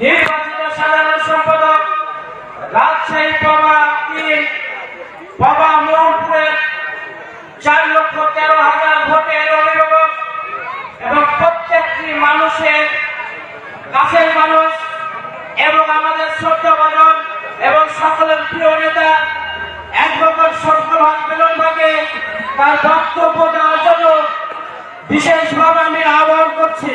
নির্বাচিত সাধারণ সম্পাদক রাজশাহী বাবা মোহনপুরের 4,13,000 ভোটের অভিভাবক এবং প্রত্যেকটি মানুষের কাছের মানুষ এবং আমাদের শ্রদ্ধাভাজন এবং সকলের প্রিয় নেতা অ্যাডভোকেট শরফুল হক মিলন ভাইকে তার বক্তব্য দেওয়ার জন্য বিশেষভাবে আমি আহ্বান করছি।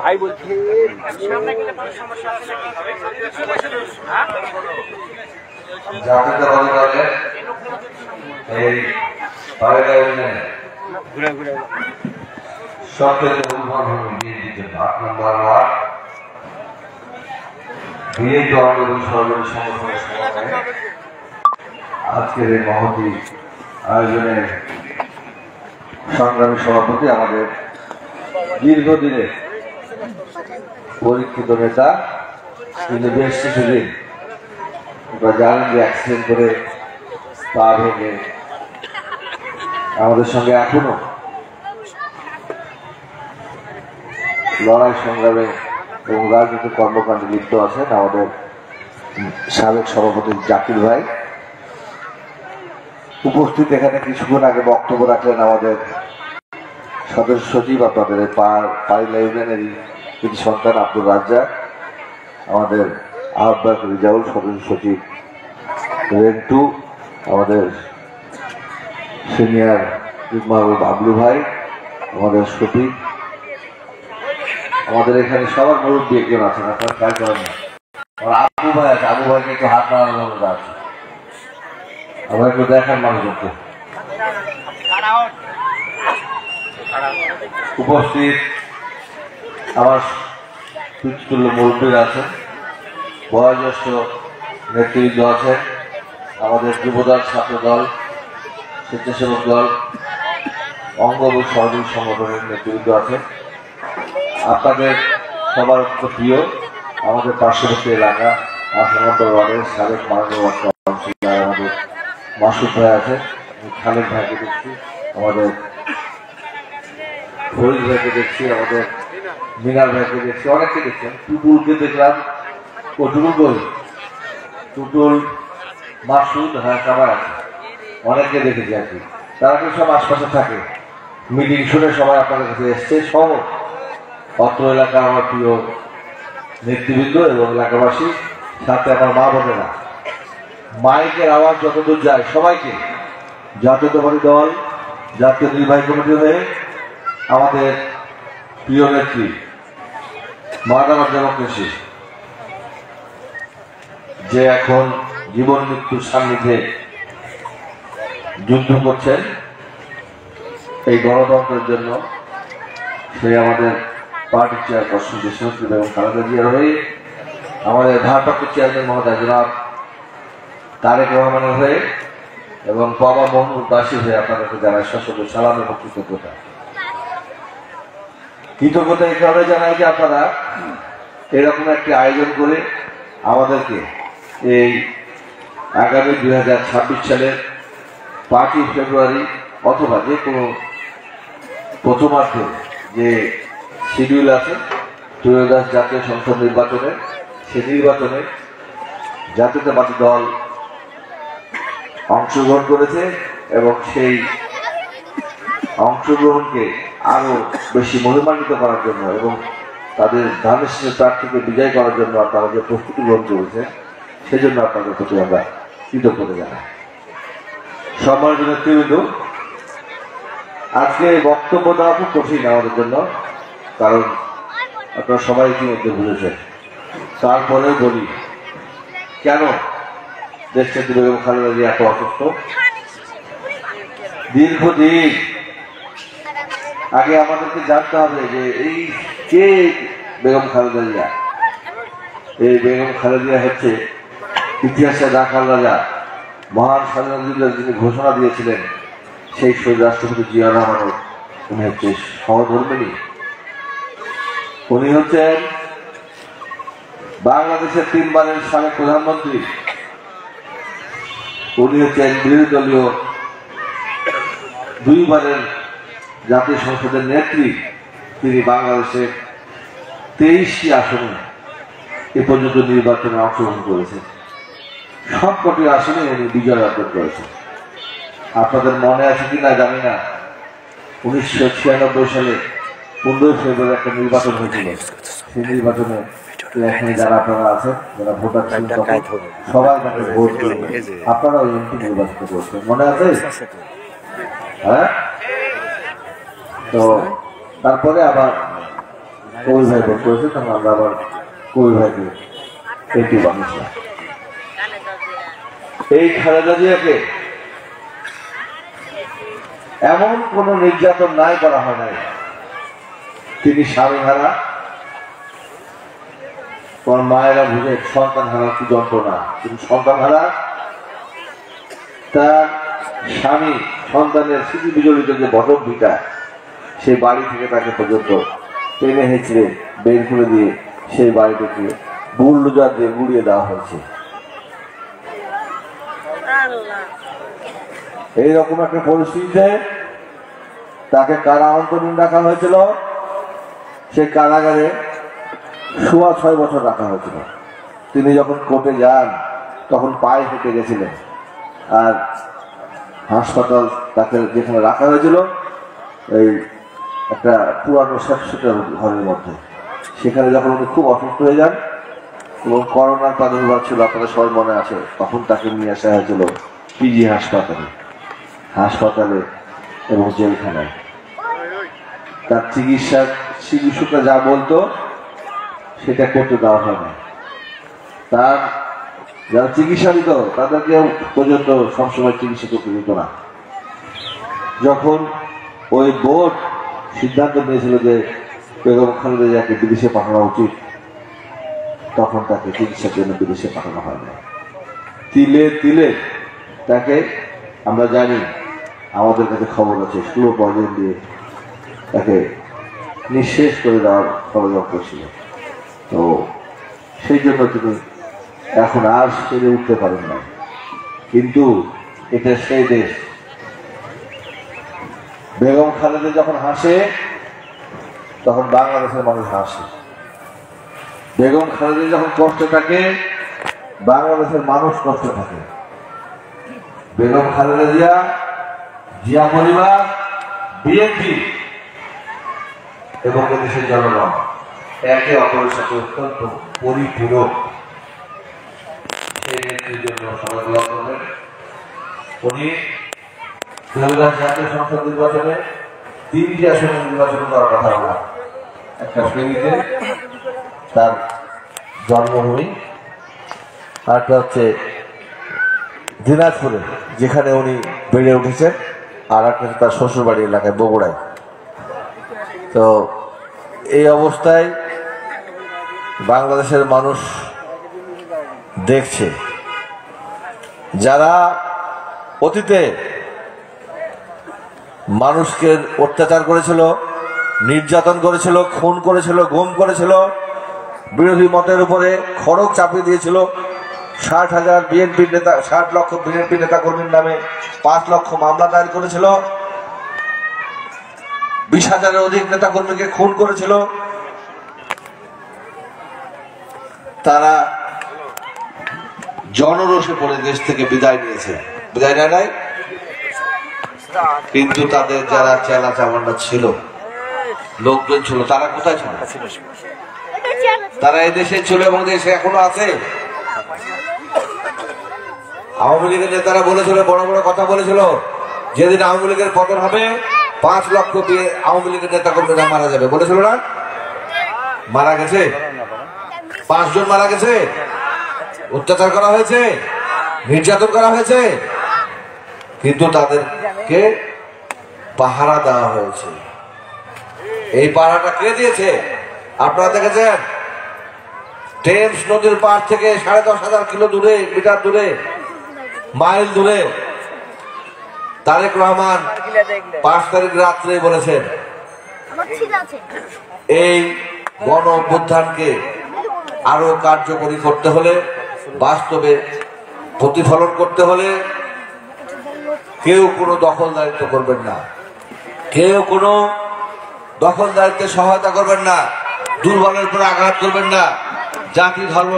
ভাই বলছি জাতীয়তাবাদী দলের এই সবচেয়ে বিএনপির 8 নম্বর ওয়ার্ড বিএনপি আন্দোলন সরকারি সংগঠনের সমন্বয়ে আজকের এই মহতী আয়োজনের সংগ্রামী সভাপতি আমাদের দীর্ঘদিনের পরীক্ষিত নেতা, তিনি বেশ কিছুদিন জানেন যে অ্যাক্সিডেন্ট করে পা ভেঙে আমাদের সঙ্গে এখনো লড়াই সংগ্রামে এবং রাজনৈতিক কর্মকাণ্ডে লিপ্ত আছেন আমাদের সাবেক সভাপতি জাকির ভাই। উপস্থিত এখানে কিছুক্ষণ আগে বক্তব্য রাখলেন আমাদের সদস্য সচিব, আপনাদের পাইলা ইউনিয়নেরই কিছু সন্তান আব্দুল রাজ্জাক, আমাদের আহ্বায়ক রিজাউল, সদস্য সচিব রেন্টু, আমাদের সিনিয়র মাহবুব আবলু ভাই, আমাদের শফিক, আমাদের এখানে সবার মুরব্বী একজন আছেন, আপনার খেয়াল করেন না, আমার আবু ভাই আছে, আবু ভাইকে একটু হাত নাড়ানোর আছে, আমরা একটু দেখার মানুষকে উপস্থিত আমার তুল্য মুরব্বীরা আছেন, বয়োজ্যেষ্ঠ নেতৃবৃন্দ আছেন, আমাদের যুবদল, ছাত্রদল, স্বেচ্ছাসেবক দল, অঙ্গ এবং সহযোগী সংগঠনের নেতৃবৃন্দ আছেন। আপনাদের সবার প্রিয় আমাদের পার্শ্ববর্তী এলাকা 8 নম্বর ওয়ার্ডের সাবেক মাননীয় ওয়ার্ড কাউন্সিলর আমাদের মাসুদ ভাই আছে, খালেদ ভাইকে দেখছি, আমাদের ফরিদ ভাইকে দেখছি, আমাদের মিনার ভাইকে দেখছি, অনেককে দেখছেন, টুটুলকে দেখলাম, ও টুটুল বই টুটুল মাসুদ, হ্যাঁ সবাই আছে, অনেককে দেখেছি আর কি। তারা কিন্তু সব আশপাশে থাকে, মিটিং শুনে সবাই আপনাদের কাছে এসছে, সহ অত্র এলাকার আমার প্রিয় নেতৃবৃন্দ এবং এলাকাবাসী, সাথে আমার মা বোনেরা। মাইকের আওয়াজ যতদূর যায় সবাইকে, জাতীয়তাবাদী দল, জাতীয় নির্বাহী কমিটি হয়ে আমাদের প্রিয় নেত্রী মাদার ডেমোক্রেসি, যে এখন জীবন মৃত্যুর সান্নিধ্যে যুদ্ধ করছেন এই গণতন্ত্রের জন্য, সে আমাদের পার্টির চেয়ারপারসন দেশনেত্রী এবং খালেদা জিয়ার হয়ে, আমাদের ভারপ্রাপ্ত চেয়ারম্যান মহোদয় জনাব তারেক রহমানের হয়ে এবং বাবা মোহাম্মদবাসীর হয়ে আপনাদেরকে জানাই সশস্ত্র সালাম এবং কৃতজ্ঞতা। কৃতজ্ঞতা এই কারণে জানাই যে আপনারা এরকম একটি আয়োজন করে আমাদেরকে এই আগামী 2026 সালের 5ই ফেব্রুয়ারি অথবা যে কোনো প্রথমার্ধে যে শিডিউল আছে ত্রয়োদশ জাতীয় সংসদ নির্বাচনে, সেই নির্বাচনে জাতীয়তাবাদী দল অংশগ্রহণ করেছে এবং সেই অংশগ্রহণকে আরো বেশি মহিমান্বিত করার জন্য এবং তাদের ধানের প্রার্থীকে বিজয় করার জন্য আপনারা যে প্রস্তুতি গ্রহণ করেছেন, সেজন্য আপনাদের প্রতি আমরা কৃতজ্ঞতা জানাই। সম্মানিত নেতৃবৃন্দ, আজকে বক্তব্য দেওয়া খুব কঠিন আমাদের জন্য, কারণ আপনারা সবাই ইতিমধ্যে বুঝেছেন। তারপরে বলি কেন দেশনেত্রী বেগম খালেদা জিয়া এত অসুস্থ। দীর্ঘদিন আগে আমাদেরকে জানতে হবে যে এই কে বেগম খালেদা জিয়া। এই বেগম খালেদা জিয়া হচ্ছে ইতিহাসের রাখাল রাজা, মহান স্বাধীনতা যিনি ঘোষণা দিয়েছিলেন সেই শহীদ রাষ্ট্রপতি জিয়াউর রহমানের উনি হচ্ছে সহধর্মিণী। উনি হচ্ছেন বাংলাদেশের 3 বারের সাবেক প্রধানমন্ত্রী। উনি হচ্ছেন বিরোধী দলীয় 2 বারের জাতীয় সংসদের নেত্রী। তিনি বাংলাদেশের 23টি আসনে এ পর্যন্ত নির্বাচনে অংশগ্রহণ করেছেন। সবকটি আসনে উনি বিজয় অর্জন করেছেন। আপনাদের মনে আছে কিনা জানি না, 1996 সালে 15 ফেব্রুয়ারি একটা নির্বাচন হয়েছিল। সেই নির্বাচনে এখানে যারা আপনারা আছেন, যারা ভোটার ছিলেন, সবাই তাকে ভোট দিলেন। আপনারাও এমপি নির্বাচিত করছেন, মনে আছে? হ্যাঁ। তো তারপরে আবার কবির ভাই ভোট করেছে, তখন আমরা আবার কবির ভাইকে এমপি বানিয়েছিলাম। এই খালেদা জিয়াকে এমন কোন নির্যাতন নাই করা হয় নাই। তিনি স্বামী হারা, তোমার মায়েরা বুঝে সন্তান হারা কি যন্ত্রণা। তিনি সন্তান হারা, তার স্বামী সন্তানের স্মৃতি বিজড়িত যে বটক ভিটা, সেই বাড়ি থেকে তাকে পর্যন্ত টেনে হেঁচড়ে বের করে দিয়ে সেই বাড়িটাকে বুলডোজার দিয়ে গুড়িয়ে দেওয়া হয়েছে। এইরকম একটা পরিস্থিতিতে তাকে কারা অন্তরীণ রাখা হয়েছিল। সেই কারাগারে 6.25 বছর রাখা হয়েছিল। তিনি যখন কোর্টে যান তখন পায়ে হেঁটে গেছিলেন। আর হাসপাতাল তাকে যেখানে রাখা হয়েছিল এই একটা পুরানো স্যাঁতসেঁতে ঘরের মধ্যে, সেখানে যখন উনি খুব অসুস্থ হয়ে যান এবং করোনার প্রাদুর্ভাব ছিল, আপনাদের সবাই মনে আছে, তখন তাকে নিয়ে আসা হয়েছিল পিজি হাসপাতালে এবং জেলখানায়। তার চিকিৎসকরা যা বলতো সেটা করতে দেওয়া হয় না। তার যারা চিকিৎসা দিত তাদেরকে পর্যন্ত সবসময় চিকিৎসা করতে দিত না। যখন ওই বোর্ড সিদ্ধান্ত নিয়েছিল যে বেগম খালেদা জিয়াকে বিদেশে পাঠানো উচিত, তখন তাকে চিকিৎসার জন্য বিদেশে পাঠানো হয় না। তিলে তিলে তাকে, আমরা জানি, আমাদের কাছে খবর আছে, স্লো পয়জন দিয়ে তাকে নিঃশেষ করে দেওয়ার ষড়যন্ত্র ছিল। তো সেই জন্য তিনি এখন আর সেরে উঠতে পারেন না। কিন্তু এটা সেই দেশ, বেগম খালেদা যখন হাসে তখন বাংলাদেশের মানুষ হাসে। বেগম খালেদা যখন কষ্টে থাকে বাংলাদেশের মানুষ কষ্টে থাকে। বেগম খালেদা জিয়া পরিবার, বিএনপি এবং দেশের জনগণ একে অপরের সাথে অত্যন্ত পরিপূরক। সেই নেত্রীর জন্য সবাই দোয়া করবেন। উনি 2000 জাতীয় সংসদ নির্বাচনে 3টি আসনে নির্বাচন করার কথা বলা। একটা ফেনীতে তার জন্মভূমি, আরেকটা হচ্ছে দিনাজপুরে যেখানে উনি বেড়ে উঠেছেন, আর একটা তার শ্বশুরবাড়ি এলাকায় বগুড়ায়। তো এই অবস্থায় বাংলাদেশের মানুষ দেখছে, যারা অতীতে মানুষকে অত্যাচার করেছিল, নির্যাতন করেছিল, খুন করেছিল, গুম করেছিল, বিরোধী মতের উপরে খড়গ চাপিয়ে দিয়েছিল, 60,000 বিএনপি নেতা, 60 লক্ষ বিএনপি নেতা কর্মীর নামে 5 লক্ষ মামলা দায়ের করেছিল, 20,000-এর অধিক নেতা কর্মীকে খুন করেছিল, তারা জনরোষে পড়ে দেশ থেকে বিদায় নিয়েছে। বিদায় নেয় নাই, কিন্তু তাদের যারা চেলা চামান্ডা ছিল, লোকজন ছিল, তারা কোথায় ছিল? তারা এই দেশে ছিল এবং দেশে এখনো আছে। আওয়ামী লীগের নেতারা বলেছিল, বড় বড় কথা বলেছিল, যেদিন আওয়ামী লীগের পতন হবে 5 লক্ষ আওয়ামী লীগের নেতা কর্মীরা মারা যাবে, বলেছিল না? মারা গেছে, 5 জন মারা গেছে, অত্যাচার করা হয়েছে, নির্যাতন করা হয়েছে, কিন্তু তাদেরকে পাহারা দেওয়া হয়েছে। এই পাড়াটা কে দিয়েছে? আপনারা দেখেছেন? টেমস নদীর পার থেকে 10,500 কিলো দূরে, মিটার দূরে, মাইল দূরে তারেক রহমান 5 তারিখ রাত্রে বলেছেন এই গণ অভ্যুত্থানকে আরো কার্যকরী করতে হলে, বাস্তবে প্রতিফলন করতে হলে কেউ কোনো দখলদারিত্ব করবেন না, কেউ কোনো দখলদারিত্বে সহায়তা করবেন না, দুর্বলের উপরে আঘাত করবেন না, জাতি ধর্ম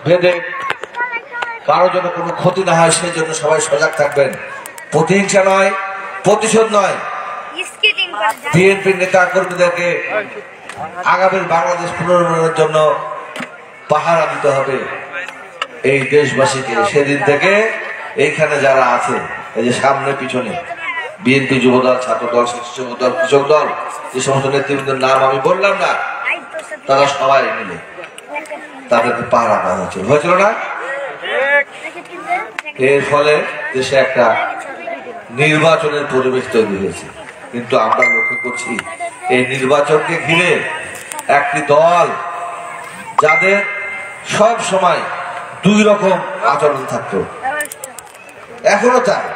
ভেদে কারো যেন কোনো ক্ষতি না হয় সেই জন্য সবাই সজাগ থাকবেন। প্রতিহিংসা নয়, প্রতিশোধ নয়। বিএনপির নেতা কর্মীদেরকে আগামী বাংলাদেশ পুনর্নির্মাণের জন্য পাহারা দিতে হবে এই দেশবাসীকে। সেদিন থেকে এইখানে যারা আছে, এই যে সামনে পিছনে বিএনপি যুবদল, ছাত্রদল, স্বেচ্ছাসেবক দল, কৃষক দল, যে সমস্ত নেতৃবৃন্দের নাম আমি বললাম না, তারা সবাই মিলে তাদেরকে পাহারা দেওয়া হয়েছিল না? এর ফলে দেশে একটা নির্বাচনের পরিবেশ তৈরি হয়েছে। কিন্তু আমরা লক্ষ্য করছি এই নির্বাচনকে ঘিরে একটি দল যাদের সব সময় 2 রকম আচরণ থাকতো, এখনো চায়,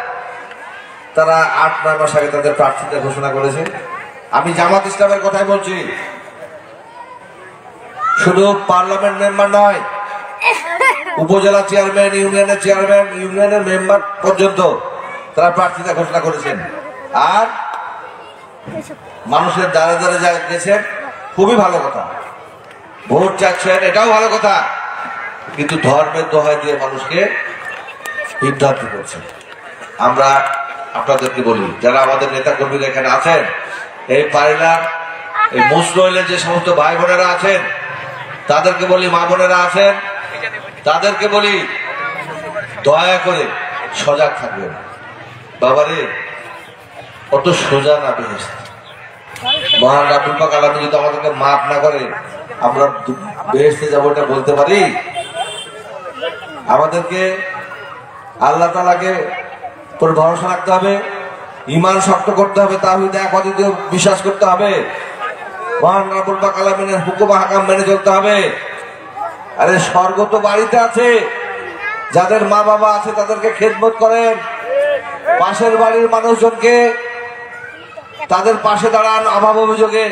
তারা 8-9 মাস আগে তাদের প্রার্থীতা ঘোষণা করেছে। আমি জামাত ইসলামের কথাই বলছি, শুধু পার্লামেন্ট মেম্বার নয়, উপজেলা চেয়ারম্যান, ইউনিয়নের চেয়ারম্যান, ইউনিয়নের মেম্বার পর্যন্ত তারা প্রার্থীতা ঘোষণা করেছেন। আর মানুষের দ্বারে দ্বারে যা গেছেন, খুবই ভালো কথা, ভোট চাচ্ছেন, এটাও ভালো কথা, কিন্তু ধর্মের দোহাই দিয়ে মানুষকে বিভ্রান্ত করছেন। আমরা আপনাদেরকে বলি, যারা আমাদের নেতা কর্মীরা এখানে আছেন, এই পারিলার, এই মুসলিমের যে সমস্ত ভাই বোনেরা আছেন, তাদেরকে বলি, মা বোনেরা আছেন, তাদেরকে বলি, দয়া করে সজাগ থাকবেন। বাবারে, অত সোজা না বেহেশত। মহান রাব্বুল পাক আল্লাহ যদি আমাদেরকে মাফ না করে আমরা বেহেশতে যাবো, এটা বলতে পারি? আমাদেরকে আল্লাহ তাআলাকে তোর ভরসা রাখতে হবে, ঈমান শক্ত করতে হবে, তাওহীদ এক অদ্বিতীয় বিশ্বাস করতে হবে, মহান রাব্বুল পাক আলামিনের হুকুম হাকাম মেনে চলতে হবে। আরে স্বর্গ তো বাড়িতে আছে, যাদের মা বাবা আছে তাদেরকে খেদমত করেন, পাশের বাড়ির মানুষজনকে তাদের পাশে দাঁড়ান, অভাব অভিযোগে,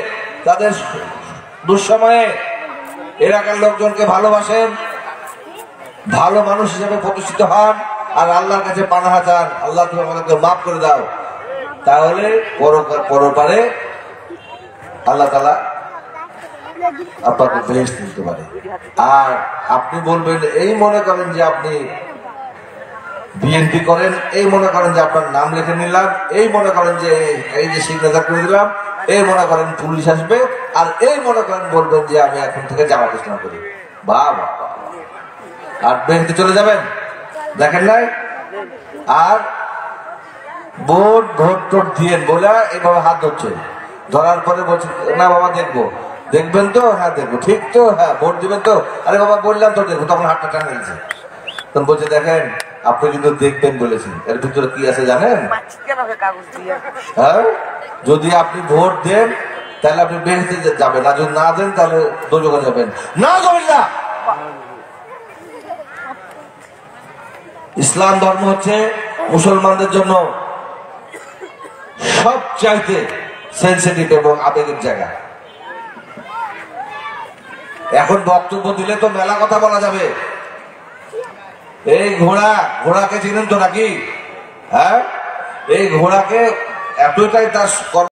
তাদের দুঃসময়ে এলাকার লোকজনকে ভালোবাসেন, ভালো মানুষ হিসেবে প্রতিষ্ঠিত হন, আর আল্লাহর কাছে পানাহা চান, আল্লাহ তুমি আমাদেরকে মাফ করে দাও, তাহলে পরপারে আল্লাহ তাআলা আপনাকে বেহেশত দিতে পারে। আর আপনি বলবেন, এই মনে করেন যে আপনি বিএনপি করেন, এই মনে করেন যে আপনার নাম লিখে নিলাম, এই মনে করেন যে এই যে সিগনেচার করে দিলাম, এই মনে করেন পুলিশ আসবে, আর এই মনে করেন বলবেন যে আমি এখন থেকে জামাত ইসলাম করি, বাবা, আর বেহেশতে চলে যাবেন। দেখেন নাই? আর ভোট টোট দিয়ে বলে এইভাবে হাত ধরছে, ধরার পরে বলছে না বাবা দেখবো, দেখবেন তো? হ্যাঁ দেখবো। ঠিক তো? হ্যাঁ। ভোট দিবেন তো? আরে বাবা বললাম তো দেখবো। তখন হাতটা টান গেছে, তখন বলছে দেখেন আপনি কিন্তু দেখবেন বলেছেন, এর ভিতরে কি আছে জানেন? হ্যাঁ, যদি আপনি ভোট দেন তাহলে আপনি বেহেশতে যাবেন, আর যদি না দেন তাহলে দোজখে যাবেন। না যাবেন না। ইসলাম ধর্ম হচ্ছে মুসলমানদের জন্য সবচাইতে সেন্সিটিভ এবং আবেগের জায়গা। এখন বক্তব্য দিলে তো মেলা কথা বলা যাবে। এই ঘোড়াকে চিনেন তো নাকি? হ্যাঁ, এই ঘোড়াকে এতটাই তার